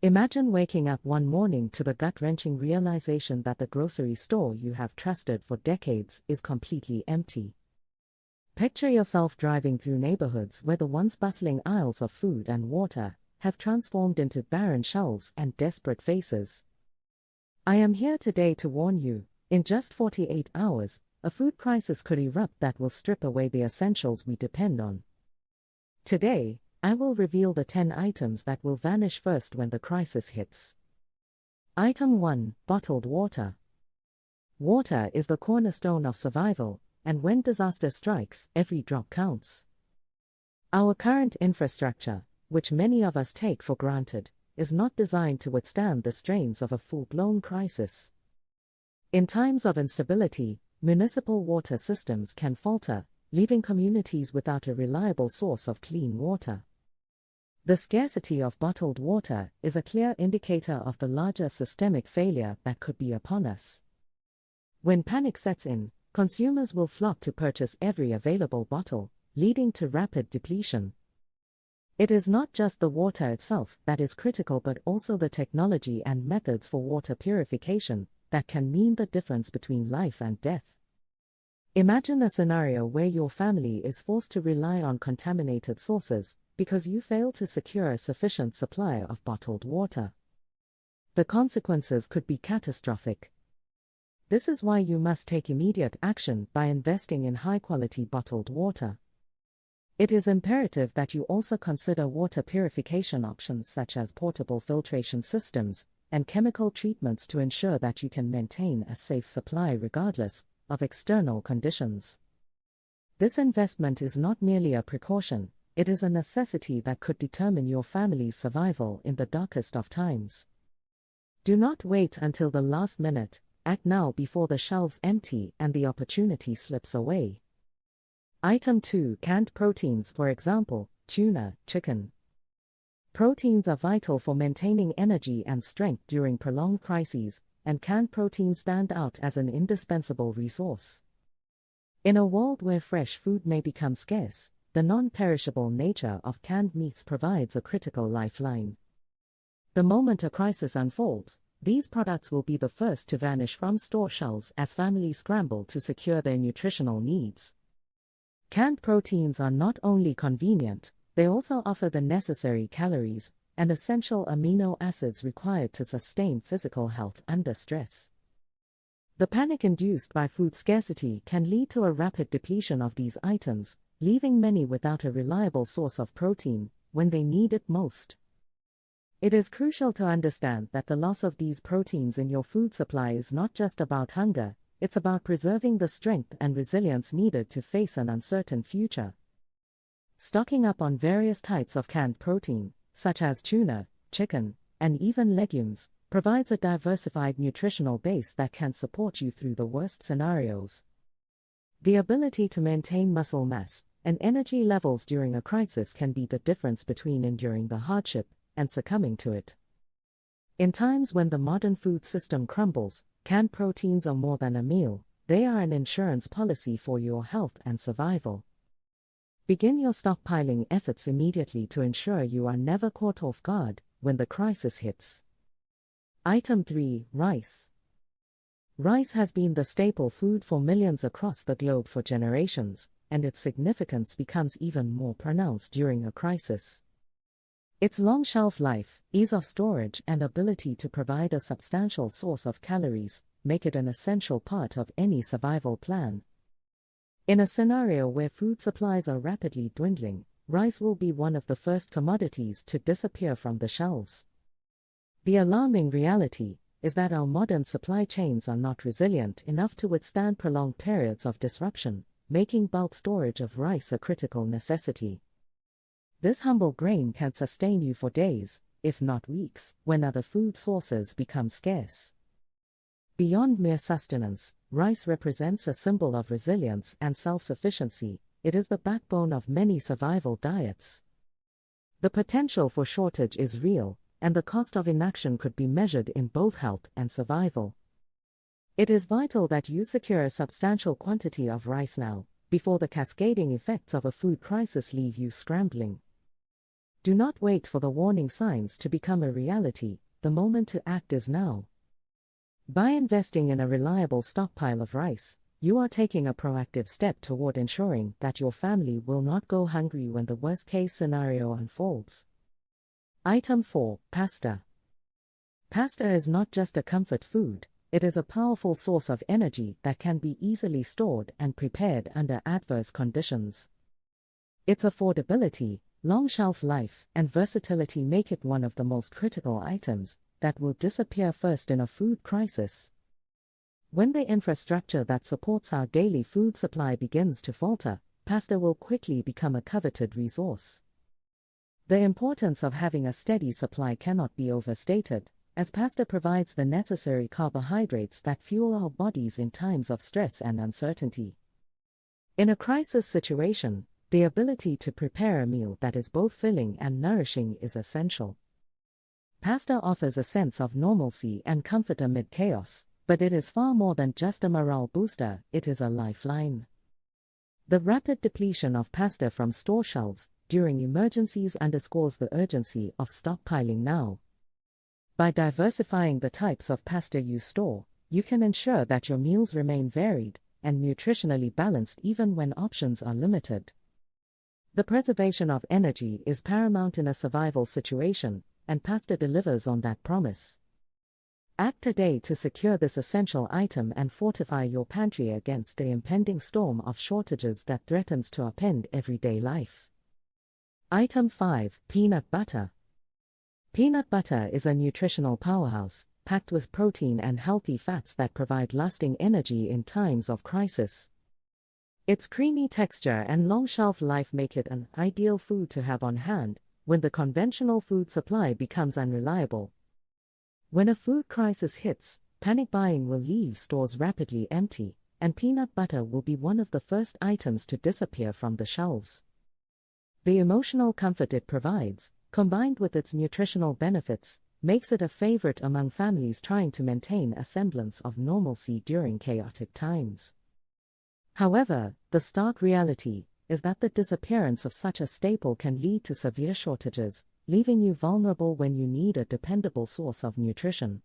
Imagine waking up one morning to the gut-wrenching realization that the grocery store you have trusted for decades is completely empty. Picture yourself driving through neighborhoods where the once bustling aisles of food and water have transformed into barren shelves and desperate faces. I am here today to warn you, in just 48 hours, a food crisis could erupt that will strip away the essentials we depend on. Today, I will reveal the 10 items that will vanish first when the crisis hits. Item 1: Bottled water. Water is the cornerstone of survival, and when disaster strikes, every drop counts. Our current infrastructure, which many of us take for granted, is not designed to withstand the strains of a full-blown crisis. In times of instability, municipal water systems can falter, leaving communities without a reliable source of clean water. The scarcity of bottled water is a clear indicator of the larger systemic failure that could be upon us. When panic sets in, consumers will flock to purchase every available bottle, leading to rapid depletion. It is not just the water itself that is critical, but also the technology and methods for water purification that can mean the difference between life and death. Imagine a scenario where your family is forced to rely on contaminated sources because you fail to secure a sufficient supply of bottled water. The consequences could be catastrophic. This is why you must take immediate action by investing in high-quality bottled water. It is imperative that you also consider water purification options such as portable filtration systems and chemical treatments to ensure that you can maintain a safe supply regardless of external conditions. This investment is not merely a precaution, it is a necessity that could determine your family's survival in the darkest of times. Do not wait until the last minute, act now before the shelves empty and the opportunity slips away. Item 2: Canned proteins, for example, tuna, chicken. Proteins are vital for maintaining energy and strength during prolonged crises, and canned proteins stand out as an indispensable resource. In a world where fresh food may become scarce, the non-perishable nature of canned meats provides a critical lifeline. The moment a crisis unfolds, these products will be the first to vanish from store shelves as families scramble to secure their nutritional needs. Canned proteins are not only convenient, they also offer the necessary calories and essential amino acids required to sustain physical health under stress. The panic induced by food scarcity can lead to a rapid depletion of these items, leaving many without a reliable source of protein when they need it most. It is crucial to understand that the loss of these proteins in your food supply is not just about hunger, it's about preserving the strength and resilience needed to face an uncertain future. Stocking up on various types of canned protein, such as tuna, chicken, and even legumes, provides a diversified nutritional base that can support you through the worst scenarios. The ability to maintain muscle mass and energy levels during a crisis can be the difference between enduring the hardship and succumbing to it. In times when the modern food system crumbles, canned proteins are more than a meal, they are an insurance policy for your health and survival. Begin your stockpiling efforts immediately to ensure you are never caught off guard when the crisis hits. Item 3: Rice. Rice has been the staple food for millions across the globe for generations, and its significance becomes even more pronounced during a crisis. Its long shelf life, ease of storage, and ability to provide a substantial source of calories make it an essential part of any survival plan. In a scenario where food supplies are rapidly dwindling, rice will be one of the first commodities to disappear from the shelves. The alarming reality is that our modern supply chains are not resilient enough to withstand prolonged periods of disruption, making bulk storage of rice a critical necessity. This humble grain can sustain you for days, if not weeks, when other food sources become scarce. Beyond mere sustenance, rice represents a symbol of resilience and self-sufficiency. It is the backbone of many survival diets. The potential for shortage is real, and the cost of inaction could be measured in both health and survival. It is vital that you secure a substantial quantity of rice now, before the cascading effects of a food crisis leave you scrambling. Do not wait for the warning signs to become a reality. The moment to act is now. By investing in a reliable stockpile of rice, you are taking a proactive step toward ensuring that your family will not go hungry when the worst-case scenario unfolds. Item 4. Pasta. Pasta is not just a comfort food, it is a powerful source of energy that can be easily stored and prepared under adverse conditions. Its affordability, long shelf life, and versatility make it one of the most critical items that will disappear first in a food crisis. When the infrastructure that supports our daily food supply begins to falter, pasta will quickly become a coveted resource. The importance of having a steady supply cannot be overstated, as pasta provides the necessary carbohydrates that fuel our bodies in times of stress and uncertainty. In a crisis situation, the ability to prepare a meal that is both filling and nourishing is essential. Pasta offers a sense of normalcy and comfort amid chaos, but it is far more than just a morale booster, it is a lifeline. The rapid depletion of pasta from store shelves during emergencies underscores the urgency of stockpiling now. By diversifying the types of pasta you store, you can ensure that your meals remain varied and nutritionally balanced even when options are limited. The preservation of energy is paramount in a survival situation, and pasta delivers on that promise. Act today to secure this essential item and fortify your pantry against the impending storm of shortages that threatens to upend everyday life. Item 5. Peanut butter. Peanut butter is a nutritional powerhouse, packed with protein and healthy fats that provide lasting energy in times of crisis. Its creamy texture and long shelf life make it an ideal food to have on hand when the conventional food supply becomes unreliable. When a food crisis hits, panic buying will leave stores rapidly empty, and peanut butter will be one of the first items to disappear from the shelves. The emotional comfort it provides, combined with its nutritional benefits, makes it a favorite among families trying to maintain a semblance of normalcy during chaotic times. However, the stark reality is that the disappearance of such a staple can lead to severe shortages, leaving you vulnerable when you need a dependable source of nutrition.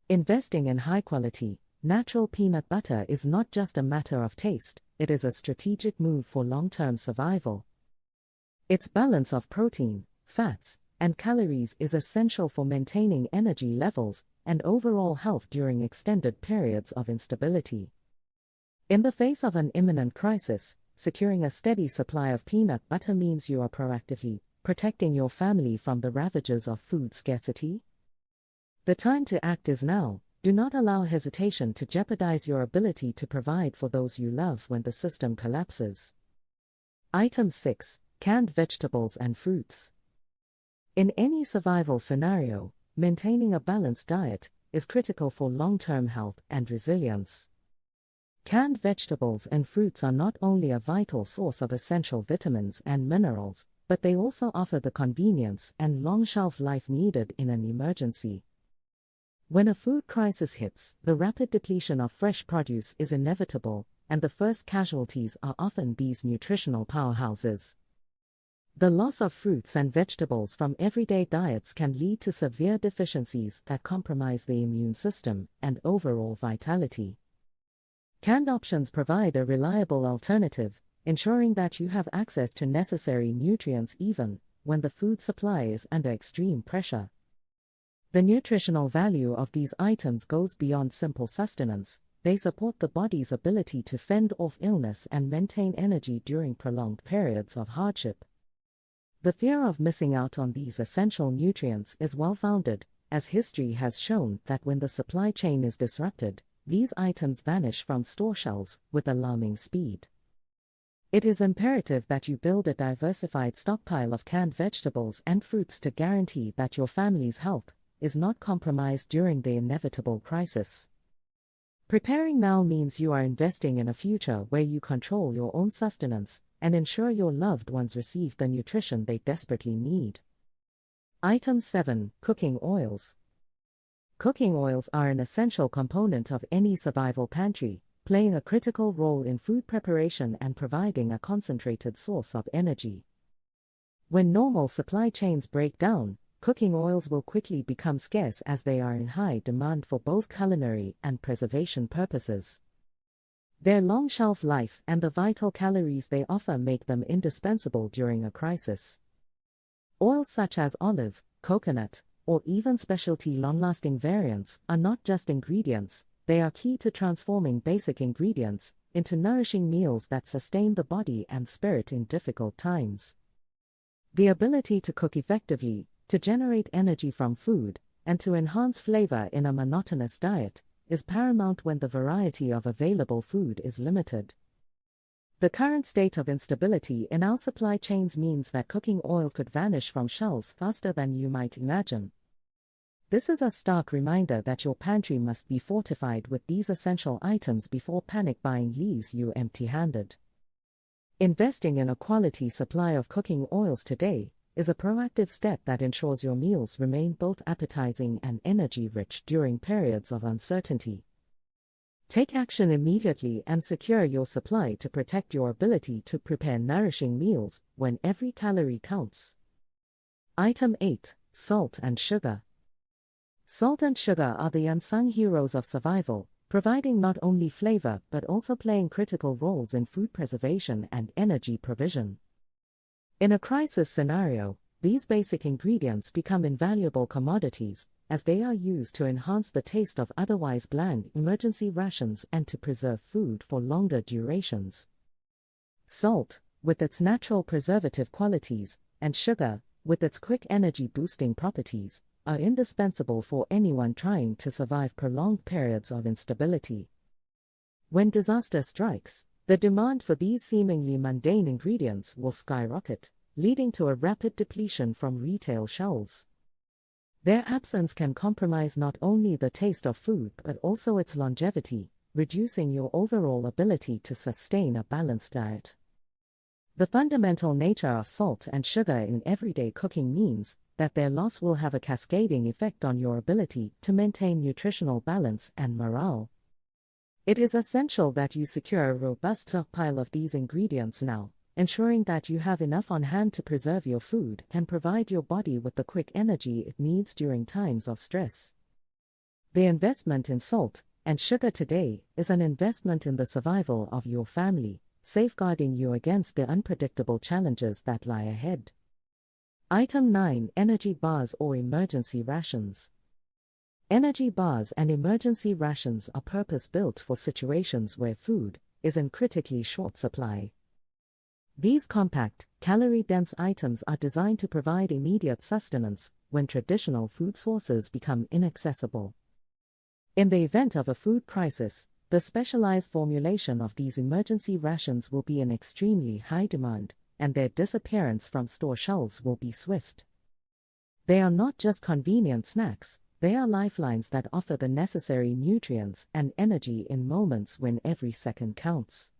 Investing in high-quality, natural peanut butter is not just a matter of taste, it is a strategic move for long-term survival. Its balance of protein, fats, and calories is essential for maintaining energy levels and overall health during extended periods of instability. In the face of an imminent crisis, securing a steady supply of peanut butter means you are proactively protecting your family from the ravages of food scarcity. The time to act is now. Do not allow hesitation to jeopardize your ability to provide for those you love when the system collapses. Item 6. Canned vegetables and fruits. In any survival scenario, maintaining a balanced diet is critical for long-term health and resilience. Canned vegetables and fruits are not only a vital source of essential vitamins and minerals, but they also offer the convenience and long shelf life needed in an emergency. When a food crisis hits, the rapid depletion of fresh produce is inevitable, and the first casualties are often these nutritional powerhouses. The loss of fruits and vegetables from everyday diets can lead to severe deficiencies that compromise the immune system and overall vitality. Canned options provide a reliable alternative, ensuring that you have access to necessary nutrients even when the food supply is under extreme pressure. The nutritional value of these items goes beyond simple sustenance. They support the body's ability to fend off illness and maintain energy during prolonged periods of hardship. The fear of missing out on these essential nutrients is well-founded, as history has shown that when the supply chain is disrupted, these items vanish from store shelves with alarming speed. It is imperative that you build a diversified stockpile of canned vegetables and fruits to guarantee that your family's health is not compromised during the inevitable crisis. Preparing now means you are investing in a future where you control your own sustenance and ensure your loved ones receive the nutrition they desperately need. Item 7. Cooking oils. Cooking oils are an essential component of any survival pantry, playing a critical role in food preparation and providing a concentrated source of energy. When normal supply chains break down, cooking oils will quickly become scarce as they are in high demand for both culinary and preservation purposes. Their long shelf life and the vital calories they offer make them indispensable during a crisis. Oils such as olive, coconut, or even specialty long-lasting variants are not just ingredients, they are key to transforming basic ingredients into nourishing meals that sustain the body and spirit in difficult times. The ability to cook effectively, to generate energy from food, and to enhance flavor in a monotonous diet, is paramount when the variety of available food is limited. The current state of instability in our supply chains means that cooking oils could vanish from shelves faster than you might imagine. This is a stark reminder that your pantry must be fortified with these essential items before panic buying leaves you empty-handed. Investing in a quality supply of cooking oils today is a proactive step that ensures your meals remain both appetizing and energy-rich during periods of uncertainty. Take action immediately and secure your supply to protect your ability to prepare nourishing meals when every calorie counts. Item 8. Salt and sugar. Salt and sugar are the unsung heroes of survival, providing not only flavor but also playing critical roles in food preservation and energy provision. In a crisis scenario, these basic ingredients become invaluable commodities, as they are used to enhance the taste of otherwise bland emergency rations and to preserve food for longer durations. Salt, with its natural preservative qualities, and sugar, with its quick energy-boosting properties, are indispensable for anyone trying to survive prolonged periods of instability. When disaster strikes, the demand for these seemingly mundane ingredients will skyrocket, leading to a rapid depletion from retail shelves. Their absence can compromise not only the taste of food but also its longevity, reducing your overall ability to sustain a balanced diet. The fundamental nature of salt and sugar in everyday cooking means that their loss will have a cascading effect on your ability to maintain nutritional balance and morale. It is essential that you secure a robust stockpile of these ingredients now, ensuring that you have enough on hand to preserve your food and provide your body with the quick energy it needs during times of stress. The investment in salt and sugar today is an investment in the survival of your family, safeguarding you against the unpredictable challenges that lie ahead. Item 9. Energy bars or emergency rations. Energy bars and emergency rations are purpose-built for situations where food is in critically short supply. These compact, calorie-dense items are designed to provide immediate sustenance when traditional food sources become inaccessible. In the event of a food crisis, the specialized formulation of these emergency rations will be in extremely high demand, and their disappearance from store shelves will be swift. They are not just convenient snacks, they are lifelines that offer the necessary nutrients and energy in moments when every second counts.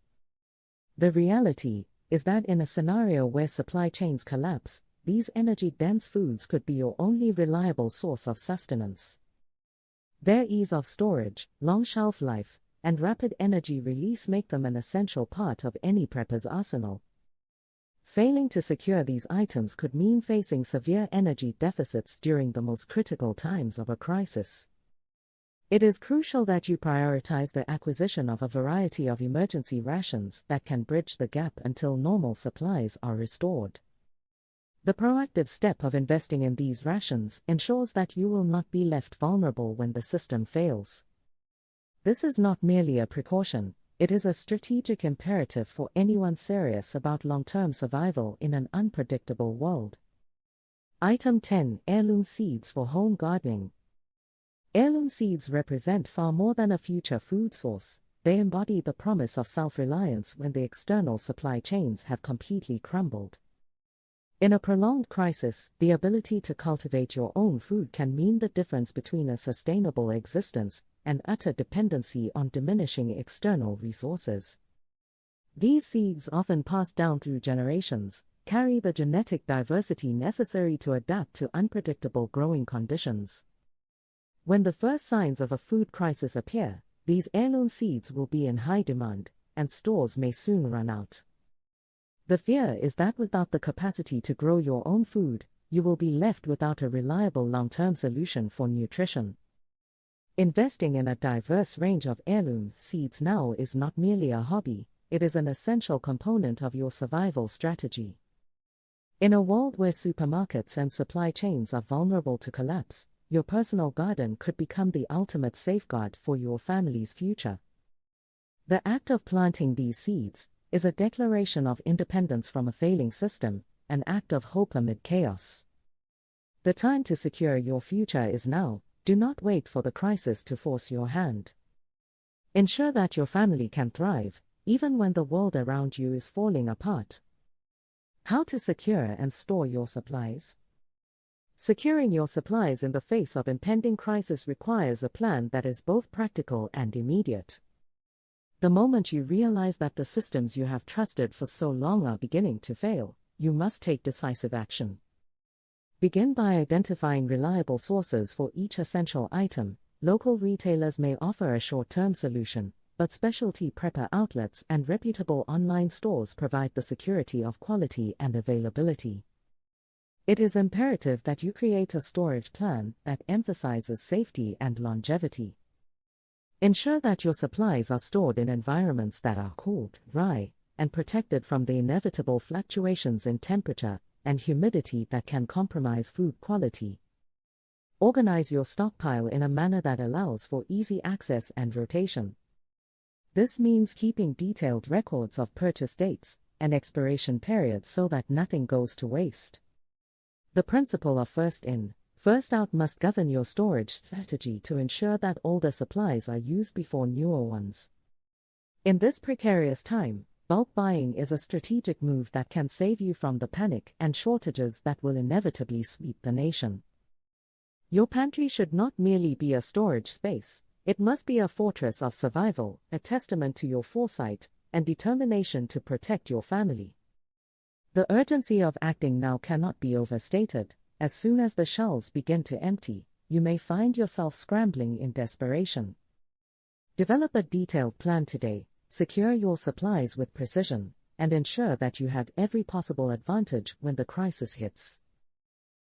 The reality is that in a scenario where supply chains collapse, these energy-dense foods could be your only reliable source of sustenance. Their ease of storage, long shelf life, and rapid energy release make them an essential part of any prepper's arsenal. Failing to secure these items could mean facing severe energy deficits during the most critical times of a crisis. It is crucial that you prioritize the acquisition of a variety of emergency rations that can bridge the gap until normal supplies are restored. The proactive step of investing in these rations ensures that you will not be left vulnerable when the system fails. This is not merely a precaution, it is a strategic imperative for anyone serious about long-term survival in an unpredictable world. Item 10. Heirloom seeds for home gardening. Heirloom seeds represent far more than a future food source. They embody the promise of self-reliance when the external supply chains have completely crumbled. In a prolonged crisis, the ability to cultivate your own food can mean the difference between a sustainable existence and utter dependency on diminishing external resources. These seeds, often passed down through generations, carry the genetic diversity necessary to adapt to unpredictable growing conditions. When the first signs of a food crisis appear, these heirloom seeds will be in high demand, and stores may soon run out. The fear is that without the capacity to grow your own food, you will be left without a reliable long-term solution for nutrition. Investing in a diverse range of heirloom seeds now is not merely a hobby, it is an essential component of your survival strategy. In a world where supermarkets and supply chains are vulnerable to collapse, your personal garden could become the ultimate safeguard for your family's future. The act of planting these seeds is a declaration of independence from a failing system, an act of hope amid chaos. The time to secure your future is now. Do not wait for the crisis to force your hand. Ensure that your family can thrive, even when the world around you is falling apart. How to secure and store your supplies? Securing your supplies in the face of impending crisis requires a plan that is both practical and immediate. The moment you realize that the systems you have trusted for so long are beginning to fail, you must take decisive action. Begin by identifying reliable sources for each essential item. Local retailers may offer a short-term solution, but specialty prepper outlets and reputable online stores provide the security of quality and availability. It is imperative that you create a storage plan that emphasizes safety and longevity. Ensure that your supplies are stored in environments that are cool, dry, and protected from the inevitable fluctuations in temperature and humidity that can compromise food quality. Organize your stockpile in a manner that allows for easy access and rotation. This means keeping detailed records of purchase dates and expiration periods so that nothing goes to waste. The principle of first in, first out must govern your storage strategy to ensure that older supplies are used before newer ones. In this precarious time, bulk buying is a strategic move that can save you from the panic and shortages that will inevitably sweep the nation. Your pantry should not merely be a storage space, it must be a fortress of survival, a testament to your foresight and determination to protect your family. The urgency of acting now cannot be overstated. As soon as the shelves begin to empty, you may find yourself scrambling in desperation. Develop a detailed plan today, secure your supplies with precision, and ensure that you have every possible advantage when the crisis hits.